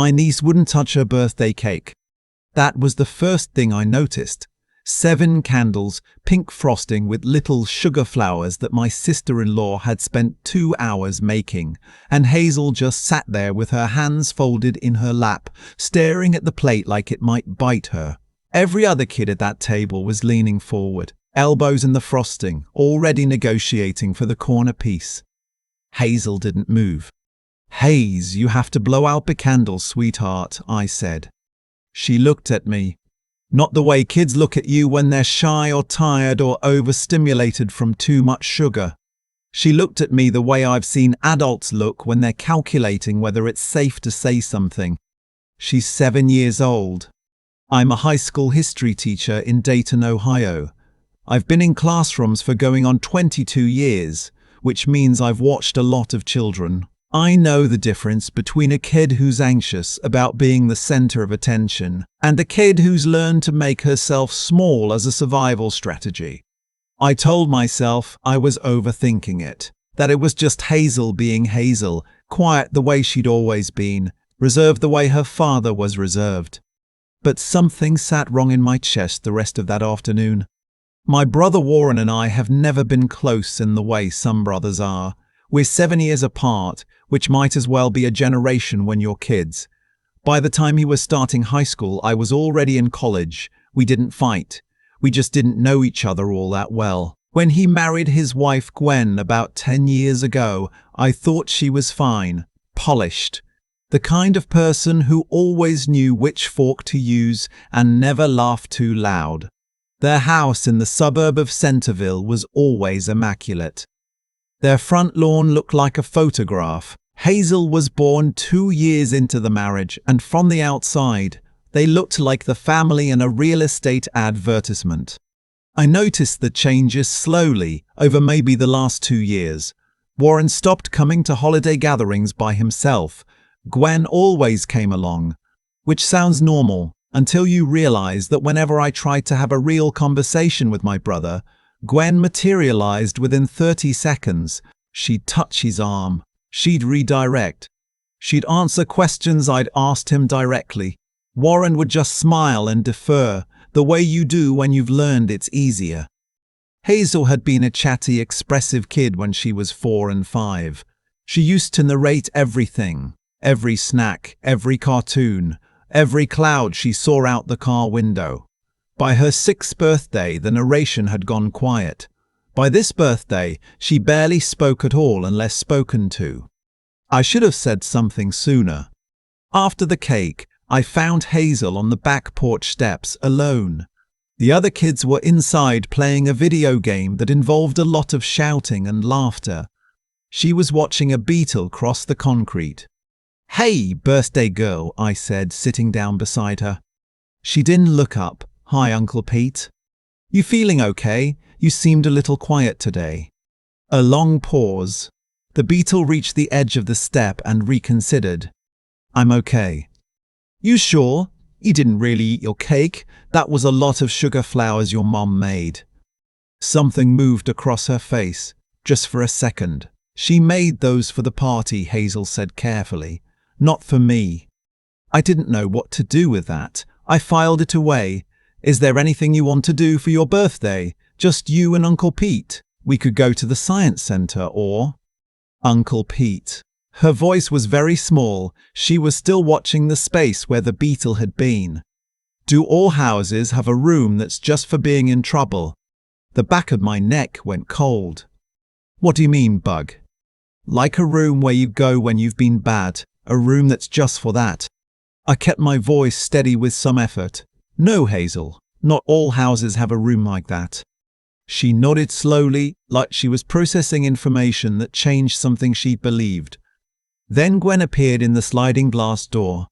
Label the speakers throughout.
Speaker 1: My niece wouldn't touch her birthday cake. That was the first thing I noticed. 7 candles, pink frosting with little sugar flowers that my sister-in-law had spent 2 hours making, and Hazel just sat there with her hands folded in her lap, staring at the plate like it might bite her. Every other kid at that table was leaning forward, elbows in the frosting, already negotiating for the corner piece. Hazel didn't move. "Haze, you have to blow out the candles, sweetheart," I said. She looked at me. Not the way kids look at you when they're shy or tired or overstimulated from too much sugar. She looked at me the way I've seen adults look when they're calculating whether it's safe to say something. She's 7 years old. I'm a high school history teacher in Dayton, Ohio. I've been in classrooms for going on 22 years, which means I've watched a lot of children. I know the difference between a kid who's anxious about being the center of attention and a kid who's learned to make herself small as a survival strategy. I told myself I was overthinking it, that it was just Hazel being Hazel, quiet the way she'd always been, reserved the way her father was reserved. But something sat wrong in my chest the rest of that afternoon. My brother Warren and I have never been close in the way some brothers are. We're 7 years apart, which might as well be a generation when you're kids. By the time he was starting high school, I was already in college. We didn't fight. We just didn't know each other all that well. When he married his wife Gwen about 10 years ago, I thought she was fine, polished. The kind of person who always knew which fork to use and never laughed too loud. Their house in the suburb of Centerville was always immaculate. Their front lawn looked like a photograph. Hazel was born 2 years into the marriage, and from the outside, they looked like the family in a real estate advertisement. I noticed the changes slowly over maybe the last 2 years. Warren stopped coming to holiday gatherings by himself. Gwen always came along, which sounds normal until you realize that whenever I tried to have a real conversation with my brother, Gwen materialized within 30 seconds. She'd touch his arm. She'd redirect. She'd answer questions I'd asked him directly. Warren would just smile and defer, the way you do when you've learned it's easier. Hazel had been a chatty, expressive kid when she was 4 and 5. She used to narrate everything, every snack, every cartoon, every cloud she saw out the car window. By her 6th birthday, the narration had gone quiet. By this birthday, she barely spoke at all unless spoken to. I should have said something sooner. After the cake, I found Hazel on the back porch steps alone. The other kids were inside playing a video game that involved a lot of shouting and laughter. She was watching a beetle cross the concrete. "Hey, birthday girl," I said, sitting down beside her. She didn't look up. "Hi, Uncle Pete. You feeling okay? You seemed a little quiet today." A long pause. The beetle reached the edge of the step and reconsidered. "I'm okay." "You sure? You didn't really eat your cake? That was a lot of sugar flowers your mom made." Something moved across her face, just for a second. "She made those for the party," Hazel said carefully. "Not for me." I didn't know what to do with that. I filed it away. "Is there anything you want to do for your birthday? Just you and Uncle Pete? We could go to the science center or—" Uncle Pete. Her voice was very small. She was still watching the space where the beetle had been. "Do all houses have a room that's just for being in trouble?" The back of my neck went cold. "What do you mean, Bug?" "Like a room where you go when you've been bad, a room that's just for that." I kept my voice steady with some effort. "No, Hazel, not all houses have a room like that." She nodded slowly, like she was processing information that changed something she'd believed. Then Gwen appeared in the sliding glass door.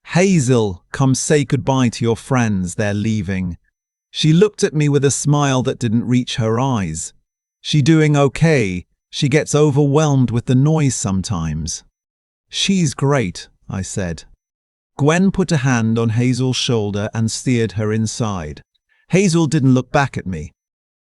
Speaker 1: "Hazel, come say goodbye to your friends, they're leaving." She looked at me with a smile that didn't reach her eyes. "She doing okay? She gets overwhelmed with the noise sometimes." "She's great," I said. Gwen put a hand on Hazel's shoulder and steered her inside. Hazel didn't look back at me.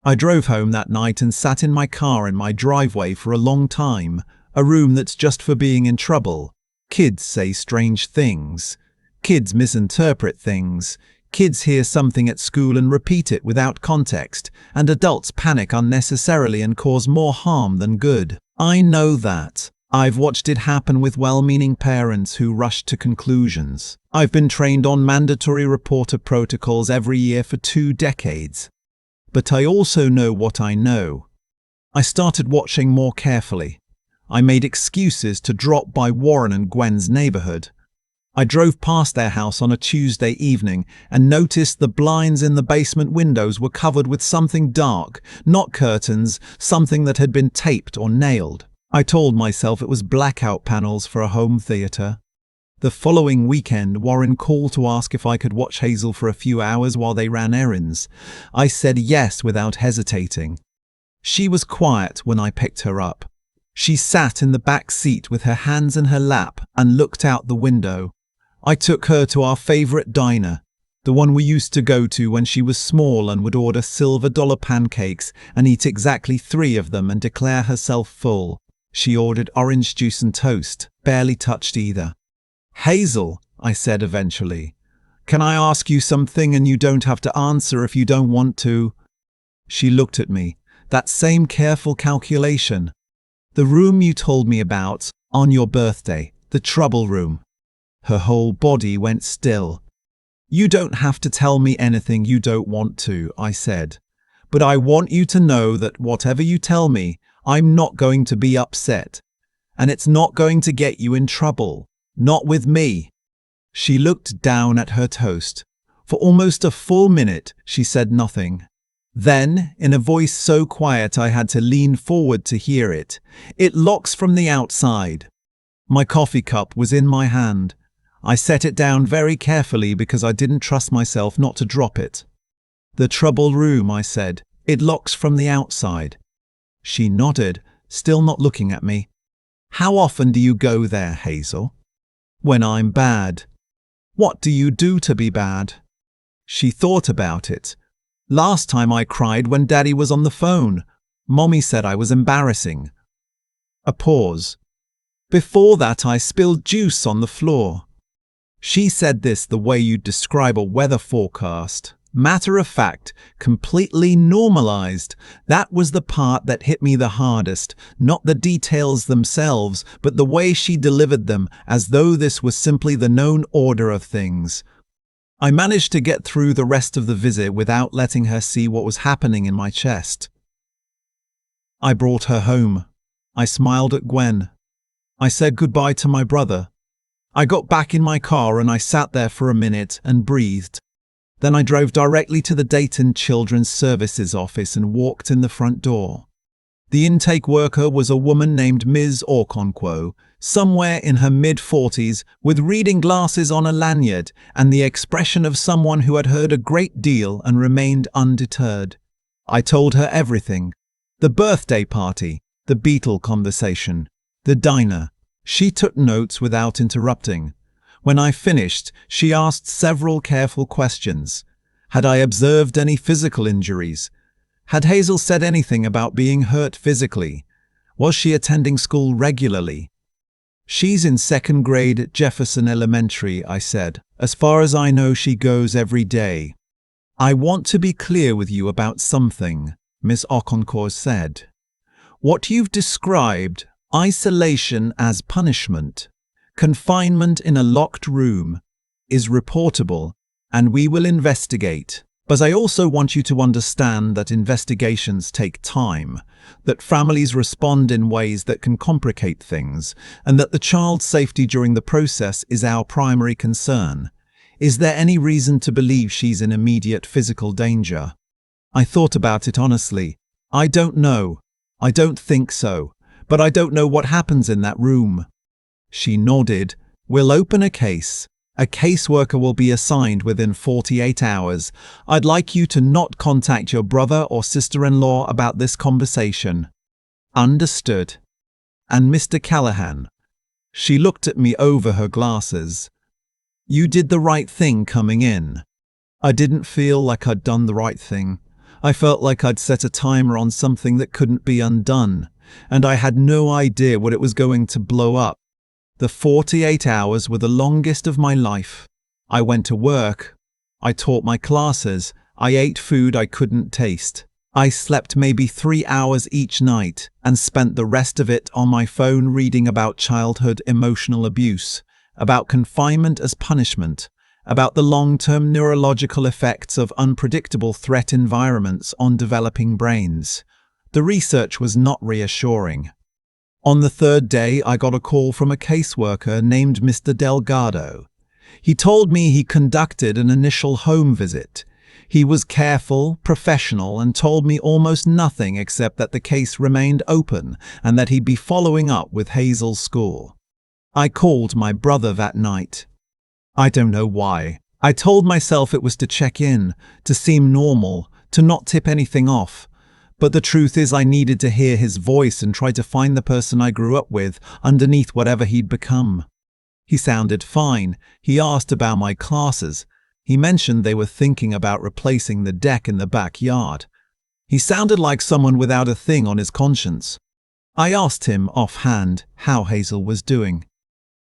Speaker 1: I drove home that night and sat in my car in my driveway for a long time, a room that's just for being in trouble. Kids say strange things. Kids misinterpret things. Kids hear something at school and repeat it without context, and adults panic unnecessarily and cause more harm than good. I know that. I've watched it happen with well-meaning parents who rush to conclusions. I've been trained on mandatory reporter protocols every year for 2 decades. But I also know what I know. I started watching more carefully. I made excuses to drop by Warren and Gwen's neighborhood. I drove past their house on a Tuesday evening and noticed the blinds in the basement windows were covered with something dark, not curtains, something that had been taped or nailed. I told myself it was blackout panels for a home theater. The following weekend, Warren called to ask if I could watch Hazel for a few hours while they ran errands. I said yes without hesitating. She was quiet when I picked her up. She sat in the back seat with her hands in her lap and looked out the window. I took her to our favorite diner, the one we used to go to when she was small and would order silver dollar pancakes and eat exactly 3 of them and declare herself full. She ordered orange juice and toast, barely touched either. "Hazel," I said eventually, "can I ask you something and you don't have to answer if you don't want to?" She looked at me, that same careful calculation. "The room you told me about, on your birthday, the trouble room." Her whole body went still. "You don't have to tell me anything you don't want to," I said. "But I want you to know that whatever you tell me, I'm not going to be upset. And it's not going to get you in trouble. Not with me." She looked down at her toast. For almost a full minute, she said nothing. Then, in a voice so quiet I had to lean forward to hear it, "It locks from the outside." My coffee cup was in my hand. I set it down very carefully because I didn't trust myself not to drop it. "The trouble room," I said. "It locks from the outside." She nodded, still not looking at me. "How often do you go there, Hazel?" "When I'm bad." "What do you do to be bad?" She thought about it. "Last time I cried when Daddy was on the phone. Mommy said I was embarrassing." A pause. "Before that I spilled juice on the floor." She said this the way you'd describe a weather forecast. Matter of fact, completely normalized. That was the part that hit me the hardest, not the details themselves, but the way she delivered them, as though this was simply the known order of things. I managed to get through the rest of the visit without letting her see what was happening in my chest. I brought her home. I smiled at Gwen. I said goodbye to my brother. I got back in my car and I sat there for a minute and breathed. Then I drove directly to the Dayton Children's Services office and walked in the front door. The intake worker was a woman named Ms. Okonkwo, somewhere in her mid-40s, with reading glasses on a lanyard and the expression of someone who had heard a great deal and remained undeterred. I told her everything. The birthday party, the Beatle conversation, the diner. She took notes without interrupting. When I finished, she asked several careful questions. Had I observed any physical injuries? Had Hazel said anything about being hurt physically? Was she attending school regularly? "She's in 2nd grade at Jefferson Elementary," I said. "As far as I know, she goes every day." "I want to be clear with you about something," Miss Okonkwo said. "What you've described, isolation as punishment, confinement in a locked room, is reportable, and we will investigate. But I also want you to understand that investigations take time, that families respond in ways that can complicate things, and that the child's safety during the process is our primary concern. Is there any reason to believe she's in immediate physical danger?" I thought about it honestly. I don't know. I don't think so. But I don't know what happens in that room. She nodded. "We'll open a case. A caseworker will be assigned within 48 hours. I'd like you to not contact your brother or sister-in-law about this conversation." "Understood." "And Mr. Callahan." She looked at me over her glasses. "You did the right thing coming in." I didn't feel like I'd done the right thing. I felt like I'd set a timer on something that couldn't be undone, and I had no idea what it was going to blow up. The 48 hours were the longest of my life. I went to work. I taught my classes. I ate food I couldn't taste. I slept maybe 3 hours each night and spent the rest of it on my phone reading about childhood emotional abuse, about confinement as punishment, about the long-term neurological effects of unpredictable threat environments on developing brains. The research was not reassuring. On the third day, I got a call from a caseworker named Mr. Delgado. He told me he conducted an initial home visit. He was careful, professional, and told me almost nothing except that the case remained open and that he'd be following up with Hazel's school. I called my brother that night. I don't know why. I told myself it was to check in, to seem normal, to not tip anything off. But the truth is I needed to hear his voice and try to find the person I grew up with underneath whatever he'd become. He sounded fine. He asked about my classes. He mentioned they were thinking about replacing the deck in the backyard. He sounded like someone without a thing on his conscience. I asked him offhand how Hazel was doing.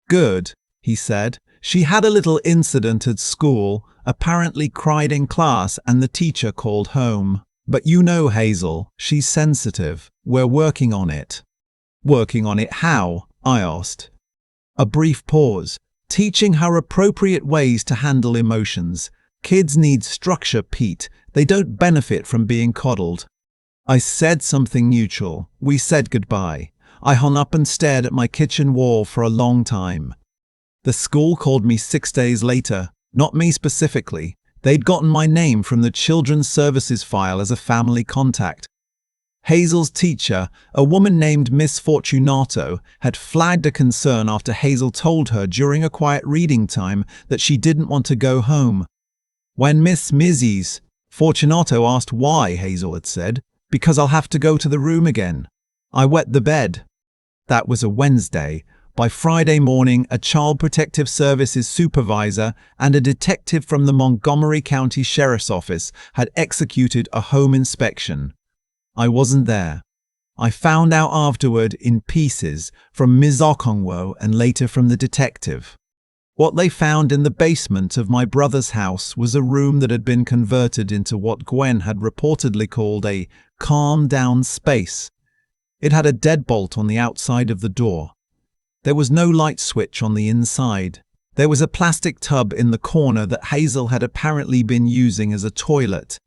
Speaker 1: Good, he said. She had a little incident at school, apparently cried in class, and the teacher called home. But you know Hazel, she's sensitive. We're working on it. Working on it how? I asked. A brief pause. Teaching her appropriate ways to handle emotions. Kids need structure, Pete. They don't benefit from being coddled. I said something neutral. We said goodbye. I hung up and stared at my kitchen wall for a long time. The school called me 6 days later. Not me specifically. They'd gotten my name from the Children's Services file as a family contact. Hazel's teacher, a woman named Miss Fortunato, had flagged a concern after Hazel told her during a quiet reading time that she didn't want to go home. When Mrs. Fortunato asked why, Hazel had said, "Because I'll have to go to the room again." I wet the bed. That was a Wednesday. By Friday morning, a Child Protective Services supervisor and a detective from the Montgomery County Sheriff's Office had executed a home inspection. I wasn't there. I found out afterward in pieces from Ms. Okongwo and later from the detective. What they found in the basement of my brother's house was a room that had been converted into what Gwen had reportedly called a calm-down space. It had a deadbolt on the outside of the door. There was no light switch on the inside. There was a plastic tub in the corner that Hazel had apparently been using as a toilet,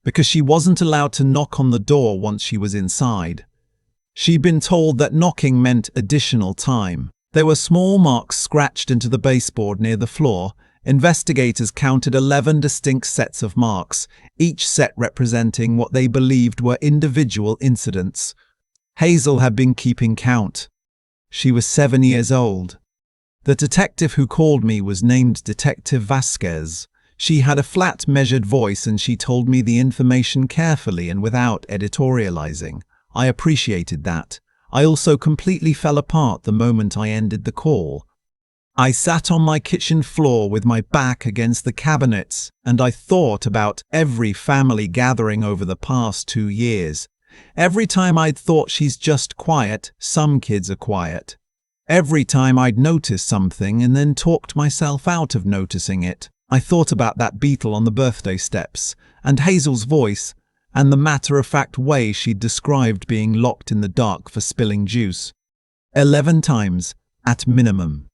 Speaker 1: because she wasn't allowed to knock on the door once she was inside. She'd been told that knocking meant additional time. There were small marks scratched into the baseboard near the floor. Investigators counted 11 distinct sets of marks, each set representing what they believed were individual incidents. Hazel had been keeping count. She was 7 years old. The detective who called me was named Detective Vasquez. She had a flat, measured voice and she told me the information carefully and without editorializing. I appreciated that. I also completely fell apart the moment I ended the call. I sat on my kitchen floor with my back against the cabinets and I thought about every family gathering over the past 2 years. Every time I'd thought she's just quiet, some kids are quiet. Every time I'd noticed something and then talked myself out of noticing it, I thought about that beetle on the birthday steps, and Hazel's voice, and the matter-of-fact way she'd described being locked in the dark for spilling juice. 11 times, at minimum.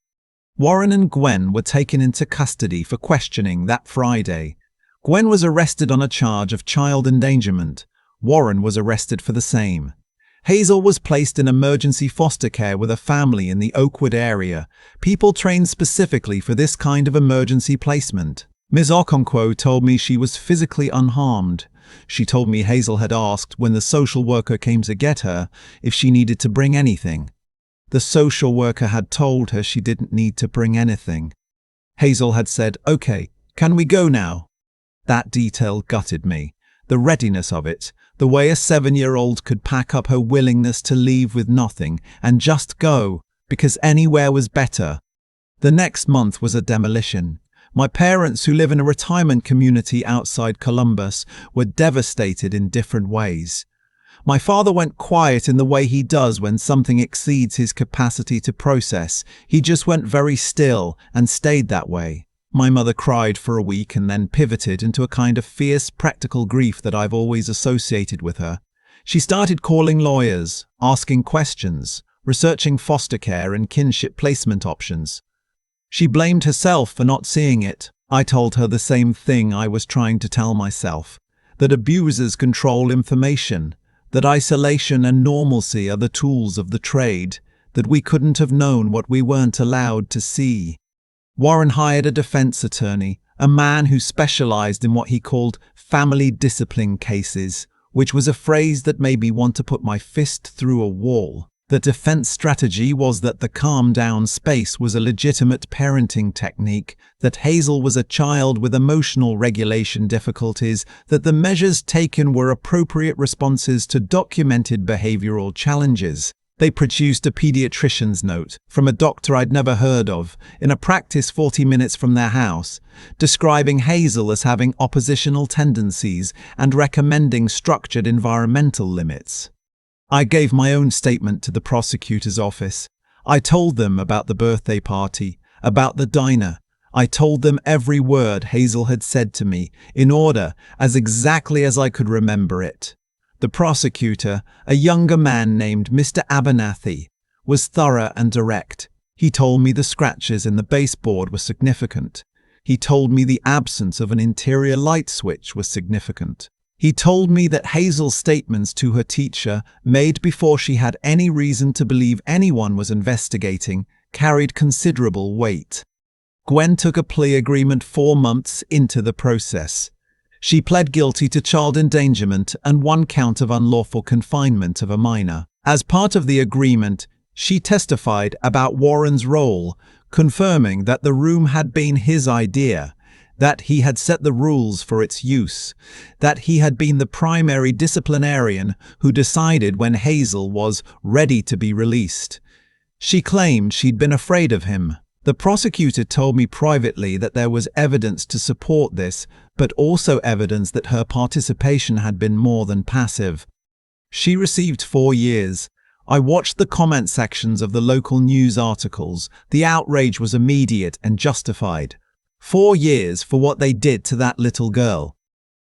Speaker 1: Warren and Gwen were taken into custody for questioning that Friday. Gwen was arrested on a charge of child endangerment. Warren was arrested for the same. Hazel was placed in emergency foster care with a family in the Oakwood area, people trained specifically for this kind of emergency placement. Ms. Okonkwo told me she was physically unharmed. She told me Hazel had asked when the social worker came to get her if she needed to bring anything. The social worker had told her she didn't need to bring anything. Hazel had said, "Okay, can we go now?" That detail gutted me. The readiness of it, the way a 7-year-old could pack up her willingness to leave with nothing and just go, because anywhere was better. The next month was a demolition. My parents, who live in a retirement community outside Columbus, were devastated in different ways. My father went quiet in the way he does when something exceeds his capacity to process. He just went very still and stayed that way. My mother cried for a week and then pivoted into a kind of fierce, practical grief that I've always associated with her. She started calling lawyers, asking questions, researching foster care and kinship placement options. She blamed herself for not seeing it. I told her the same thing I was trying to tell myself, that abusers control information, that isolation and normalcy are the tools of the trade, that we couldn't have known what we weren't allowed to see. Warren hired a defense attorney, a man who specialized in what he called family discipline cases, which was a phrase that made me want to put my fist through a wall. The defense strategy was that the calm-down space was a legitimate parenting technique, that Hazel was a child with emotional regulation difficulties, that the measures taken were appropriate responses to documented behavioral challenges. They produced a pediatrician's note from a doctor I'd never heard of, in a practice 40 minutes from their house, describing Hazel as having oppositional tendencies and recommending structured environmental limits. I gave my own statement to the prosecutor's office. I told them about the birthday party, about the diner. I told them every word Hazel had said to me, in order, as exactly as I could remember it. The prosecutor, a younger man named Mr. Abernathy, was thorough and direct. He told me the scratches in the baseboard were significant. He told me the absence of an interior light switch was significant. He told me that Hazel's statements to her teacher, made before she had any reason to believe anyone was investigating, carried considerable weight. Gwen took a plea agreement 4 months into the process. She pled guilty to child endangerment and 1 count of unlawful confinement of a minor. As part of the agreement, she testified about Warren's role, confirming that the room had been his idea, that he had set the rules for its use, that he had been the primary disciplinarian who decided when Hazel was ready to be released. She claimed she'd been afraid of him. The prosecutor told me privately that there was evidence to support this, but also evidence that her participation had been more than passive. She received 4 years. I watched the comment sections of the local news articles. The outrage was immediate and justified. 4 years for what they did to that little girl.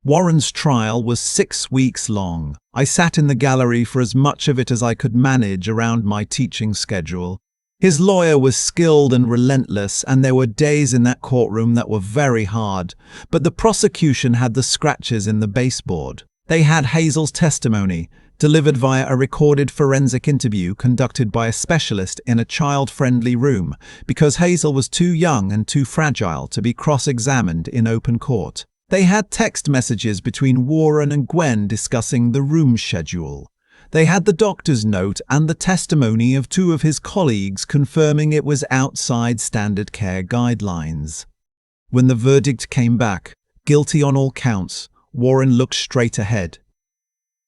Speaker 1: Warren's trial was 6 weeks long. I sat in the gallery for as much of it as I could manage around my teaching schedule. His lawyer was skilled and relentless, and there were days in that courtroom that were very hard, but the prosecution had the scratches in the baseboard. They had Hazel's testimony, delivered via a recorded forensic interview conducted by a specialist in a child-friendly room, because Hazel was too young and too fragile to be cross-examined in open court. They had text messages between Warren and Gwen discussing the room schedule. They had the doctor's note and the testimony of 2 of his colleagues confirming it was outside standard care guidelines. When the verdict came back, guilty on all counts, Warren looked straight ahead.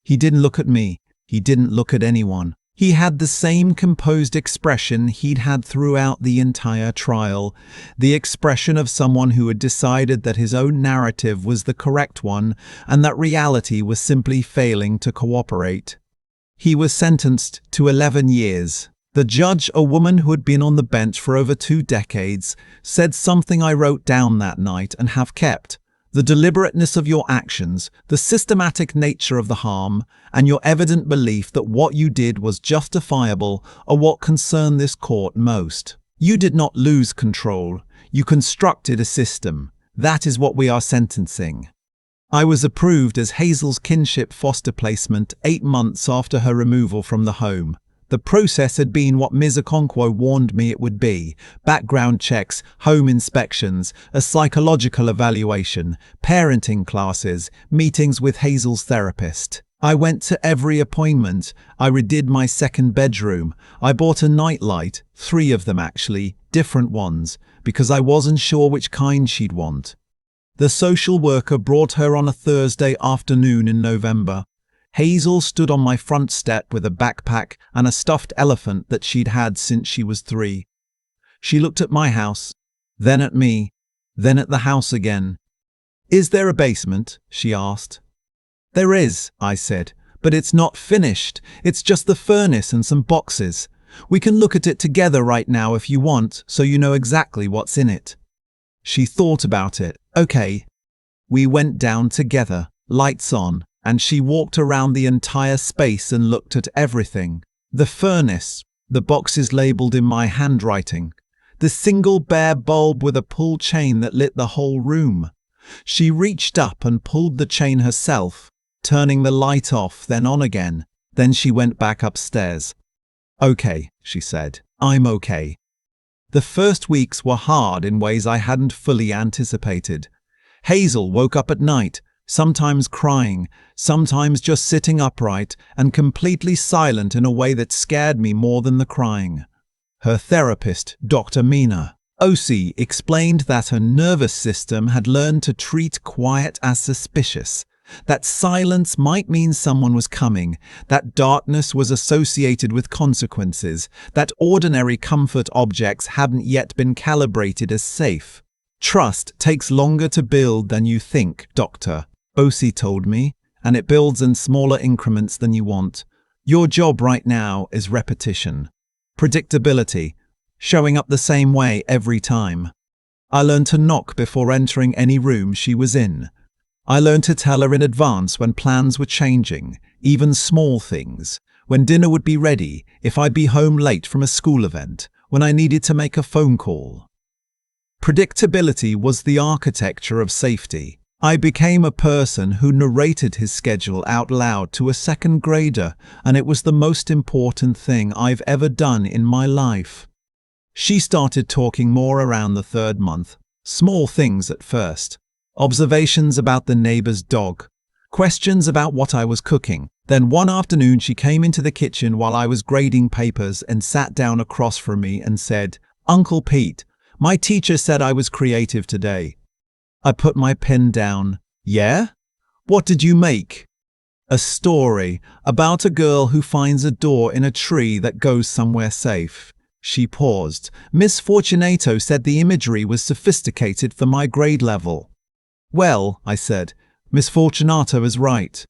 Speaker 1: He didn't look at me. He didn't look at anyone. He had the same composed expression he'd had throughout the entire trial, the expression of someone who had decided that his own narrative was the correct one and that reality was simply failing to cooperate. He was sentenced to 11 years. The judge, a woman who had been on the bench for over 2 decades, said something I wrote down that night and have kept. The deliberateness of your actions, the systematic nature of the harm, and your evident belief that what you did was justifiable are what concern this court most. You did not lose control. You constructed a system. That is what we are sentencing. I was approved as Hazel's kinship foster placement 8 months after her removal from the home. The process had been what Ms. Okonkwo warned me it would be: background checks, home inspections, a psychological evaluation, parenting classes, meetings with Hazel's therapist. I went to every appointment. I redid my 2nd bedroom. I bought a nightlight, 3 of them actually, different ones, because I wasn't sure which kind she'd want. The social worker brought her on a Thursday afternoon in November. Hazel stood on my front step with a backpack and a stuffed elephant that she'd had since she was 3. She looked at my house, then at me, then at the house again. "Is there a basement?" she asked. "There is," I said, But it's not finished. It's just the furnace and some boxes. We can look at it together right now if you want, so you know exactly what's in it." She thought about it. "Okay." We went down together, lights on, and she walked around the entire space and looked at everything. The furnace, the boxes labeled in my handwriting, the single bare bulb with a pull chain that lit the whole room. She reached up and pulled the chain herself, turning the light off, then on again. Then she went back upstairs. "Okay," she said. "I'm okay." The first weeks were hard in ways I hadn't fully anticipated. Hazel woke up at night, sometimes crying, sometimes just sitting upright and completely silent in a way that scared me more than the crying. Her therapist, Dr. Mina OC, explained that her nervous system had learned to treat quiet as suspicious, that silence might mean someone was coming, that darkness was associated with consequences, that ordinary comfort objects hadn't yet been calibrated as safe. "Trust takes longer to build than you think, Dr. OC told me, and it builds in smaller increments than you want. Your job right now is repetition. Predictability, showing up the same way every time." I learned to knock before entering any room she was in. I learned to tell her in advance when plans were changing, even small things, when dinner would be ready, if I'd be home late from a school event, when I needed to make a phone call. Predictability was the architecture of safety. I became a person who narrated his schedule out loud to a second grader, and it was the most important thing I've ever done in my life. She started talking more around the third month. Small things at first. Observations about the neighbor's dog. Questions about what I was cooking. Then one afternoon she came into the kitchen while I was grading papers and sat down across from me and said, "Uncle Pete, my teacher said I was creative today." I put my pen down. "Yeah? What did you make?" "A story about a girl who finds a door in a tree that goes somewhere safe." She paused. "Miss Fortunato said the imagery was sophisticated for my grade level." "Well," I said, "Miss Fortunato is right."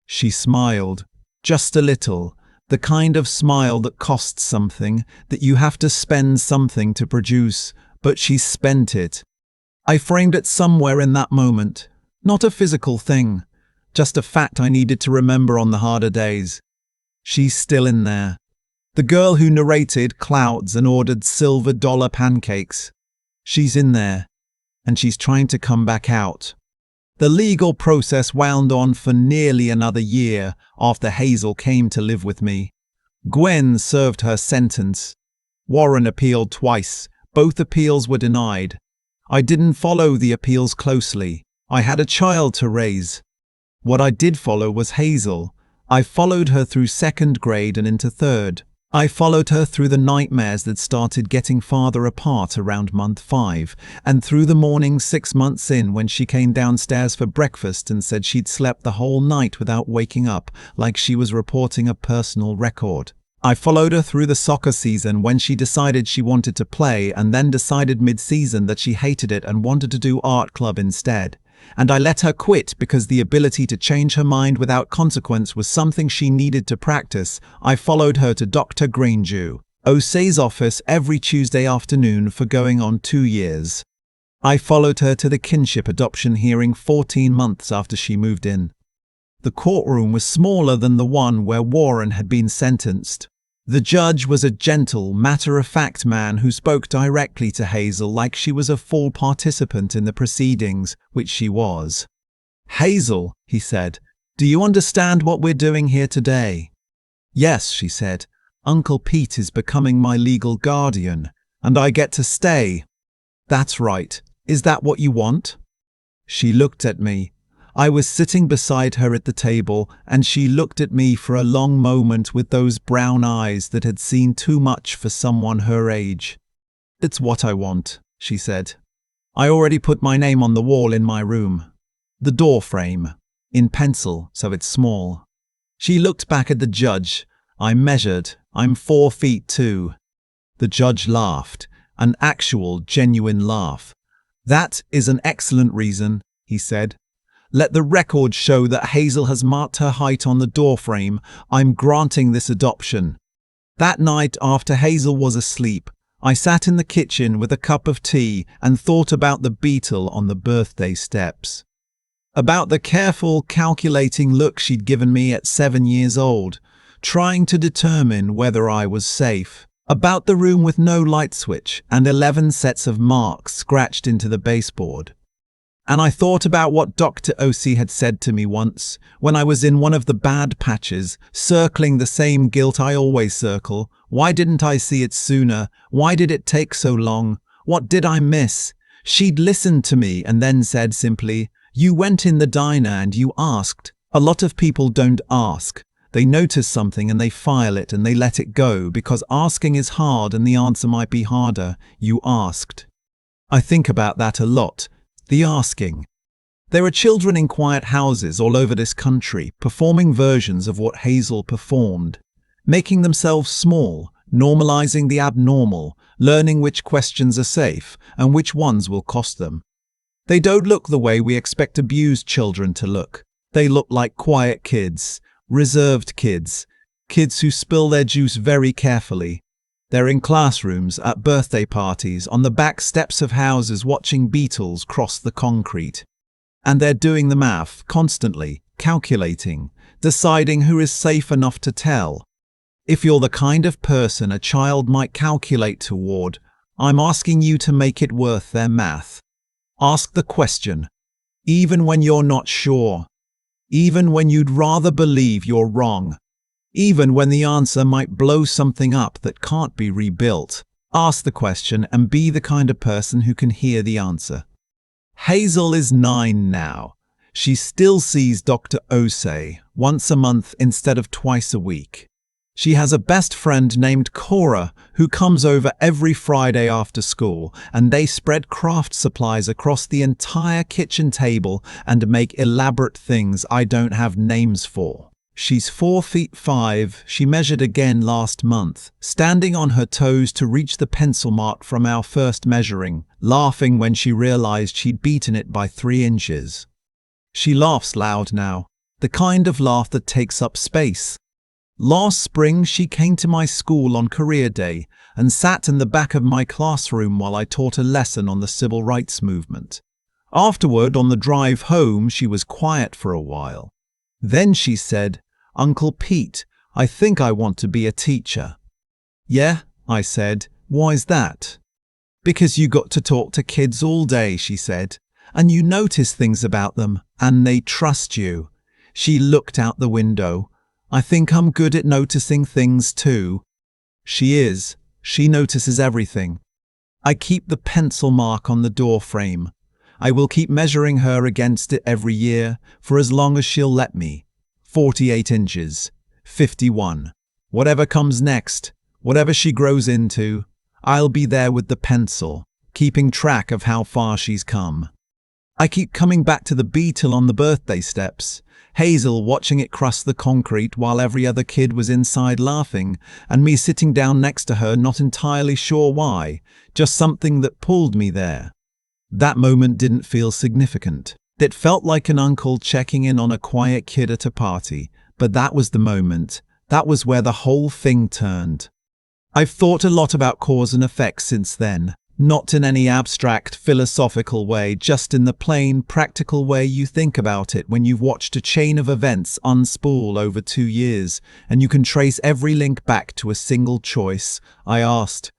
Speaker 1: She smiled, just a little, the kind of smile that costs something, that you have to spend something to produce, but she spent it. I framed it somewhere in that moment, not a physical thing, just a fact I needed to remember on the harder days. She's still in there. The girl who narrated clouds and ordered silver-dollar pancakes. She's in there, and she's trying to come back out. The legal process wound on for nearly another year after Hazel came to live with me. Gwen served her sentence. Warren appealed twice. Both appeals were denied. I didn't follow the appeals closely. I had a child to raise. What I did follow was Hazel. I followed her through second grade and into third. I followed her through the nightmares that started getting farther apart around month 5, and through the morning 6 months in when she came downstairs for breakfast and said she'd slept the whole night without waking up, like she was reporting a personal record. I followed her through the soccer season when she decided she wanted to play and then decided mid-season that she hated it and wanted to do art club instead. And I let her quit because the ability to change her mind without consequence was something she needed to practice. I followed her to Dr. Grangeu OC's office every Tuesday afternoon for going on 2 years. I followed her to the kinship adoption hearing 14 months after she moved in. The courtroom was smaller than the one where Warren had been sentenced. The judge was a gentle, matter-of-fact man who spoke directly to Hazel like she was a full participant in the proceedings, which she was. "Hazel," he said, "do you understand what we're doing here today?" "Yes," she said. "Uncle Pete is becoming my legal guardian, and I get to stay." "That's right. Is that what you want?" She looked at me. I was sitting beside her at the table, and she looked at me for a long moment with those brown eyes that had seen too much for someone her age. "It's what I want," she said. "I already put my name on the wall in my room. The door frame. In pencil, so it's small." She looked back at the judge. I measured. I'm 4 feet 2. The judge laughed. An actual, genuine laugh. "That is an excellent reason," he said. Let the record show that Hazel has marked her height on the doorframe. I'm granting this adoption." That night, after Hazel was asleep, I sat in the kitchen with a cup of tea and thought about the beetle on the birthday steps. About the careful, calculating look she'd given me at 7 years old, trying to determine whether I was safe. About the room with no light switch and 11 sets of marks scratched into the baseboard. And I thought about what Dr. O.C. had said to me once, when I was in one of the bad patches, circling the same guilt I always circle. Why didn't I see it sooner? Why did it take so long? What did I miss? She'd listened to me and then said simply, "You went in the diner and you asked." A lot of people don't ask. They notice something and they file it and they let it go because asking is hard and the answer might be harder. You asked. I think about that a lot. The asking. There are children in quiet houses all over this country performing versions of what Hazel performed, making themselves small, normalizing the abnormal, learning which questions are safe and which ones will cost them. They don't look the way we expect abused children to look. They look like quiet kids, reserved kids, kids who spill their juice very carefully. They're in classrooms, at birthday parties, on the back steps of houses watching beetles cross the concrete. And they're doing the math, constantly, calculating, deciding who is safe enough to tell. If you're the kind of person a child might calculate toward, I'm asking you to make it worth their math. Ask the question, even when you're not sure, even when you'd rather believe you're wrong, even when the answer might blow something up that can't be rebuilt. Ask the question and be the kind of person who can hear the answer. Hazel is 9 now. She still sees Dr. Osei once a month instead of twice a week. She has a best friend named Cora who comes over every Friday after school, and they spread craft supplies across the entire kitchen table and make elaborate things I don't have names for. She's 4'5". She measured again last month, standing on her toes to reach the pencil mark from our first measuring, laughing when she realized she'd beaten it by 3 inches. She laughs loud now, the kind of laugh that takes up space. Last spring, she came to my school on career day and sat in the back of my classroom while I taught a lesson on the civil rights movement. Afterward, on the drive home, she was quiet for a while. Then she said, "Uncle Pete, I think I want to be a teacher." "Yeah," I said. "Why's that?" "Because you got to talk to kids all day," she said, "and you notice things about them, and they trust you." She looked out the window. "I think I'm good at noticing things too." She is. She notices everything. I keep the pencil mark on the door frame. I will keep measuring her against it every year, for as long as she'll let me. 48 inches. 51. Whatever comes next, whatever she grows into, I'll be there with the pencil, keeping track of how far she's come. I keep coming back to the beetle on the birthday steps, Hazel watching it cross the concrete while every other kid was inside laughing, and me sitting down next to her not entirely sure why, just something that pulled me there. That moment didn't feel significant. It felt like an uncle checking in on a quiet kid at a party, but that was the moment. That was where the whole thing turned. I've thought a lot about cause and effect since then. Not in any abstract, philosophical way, just in the plain, practical way you think about it when you've watched a chain of events unspool over 2 years, and you can trace every link back to a single choice. I asked.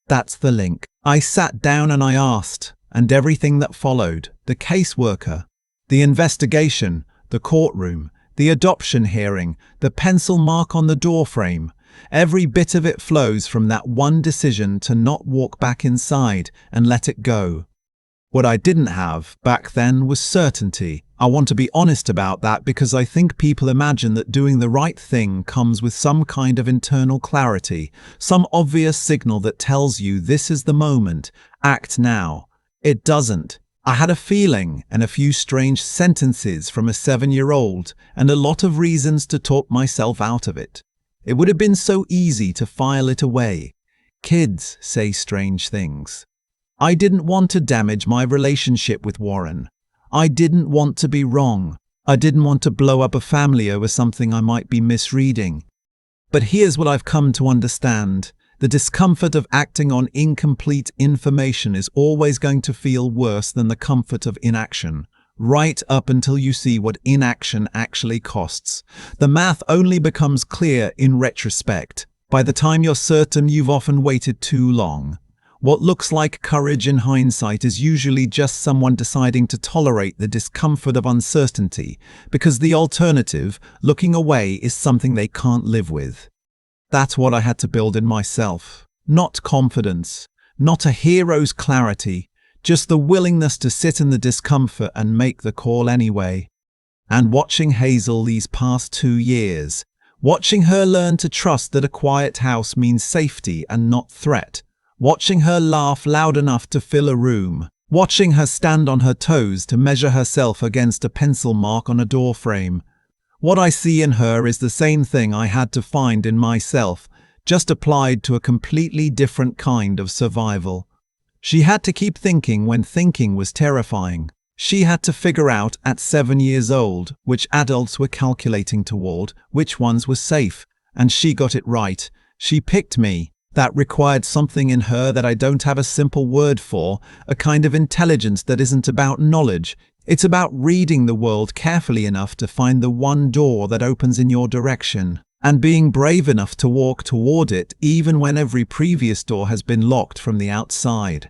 Speaker 1: That's the link. I sat down and I asked, and everything that followed, the caseworker, the investigation, the courtroom, the adoption hearing, the pencil mark on the doorframe, every bit of it flows from that one decision to not walk back inside and let it go. What I didn't have back then was certainty. I want to be honest about that because I think people imagine that doing the right thing comes with some kind of internal clarity, some obvious signal that tells you this is the moment, act now. It doesn't. I had a feeling and a few strange sentences from a 7-year-old and a lot of reasons to talk myself out of it. It would have been so easy to file it away. Kids say strange things. I didn't want to damage my relationship with Warren. I didn't want to be wrong. I didn't want to blow up a family over something I might be misreading. But here's what I've come to understand. The discomfort of acting on incomplete information is always going to feel worse than the comfort of inaction, right up until you see what inaction actually costs. The math only becomes clear in retrospect. By the time you're certain, you've often waited too long. What looks like courage in hindsight is usually just someone deciding to tolerate the discomfort of uncertainty, because the alternative, looking away, is something they can't live with. That's what I had to build in myself. Not confidence, not a hero's clarity, just the willingness to sit in the discomfort and make the call anyway. And watching Hazel these past 2 years, watching her learn to trust that a quiet house means safety and not threat, watching her laugh loud enough to fill a room, watching her stand on her toes to measure herself against a pencil mark on a doorframe. What I see in her is the same thing I had to find in myself, just applied to a completely different kind of survival. She had to keep thinking when thinking was terrifying. She had to figure out at 7 years old which adults were calculating toward, which ones were safe, and she got it right. She picked me. That required something in her that I don't have a simple word for, a kind of intelligence that isn't about knowledge. It's about reading the world carefully enough to find the one door that opens in your direction, and being brave enough to walk toward it even when every previous door has been locked from the outside.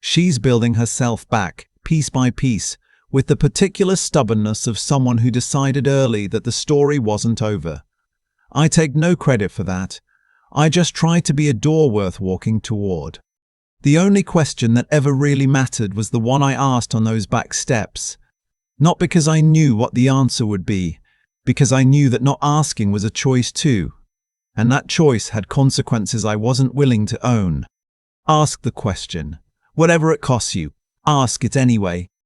Speaker 1: She's building herself back, piece by piece, with the particular stubbornness of someone who decided early that the story wasn't over. I take no credit for that. I just tried to be a door worth walking toward. The only question that ever really mattered was the one I asked on those back steps. Not because I knew what the answer would be, because I knew that not asking was a choice too. And that choice had consequences I wasn't willing to own. Ask the question. Whatever it costs you, ask it anyway.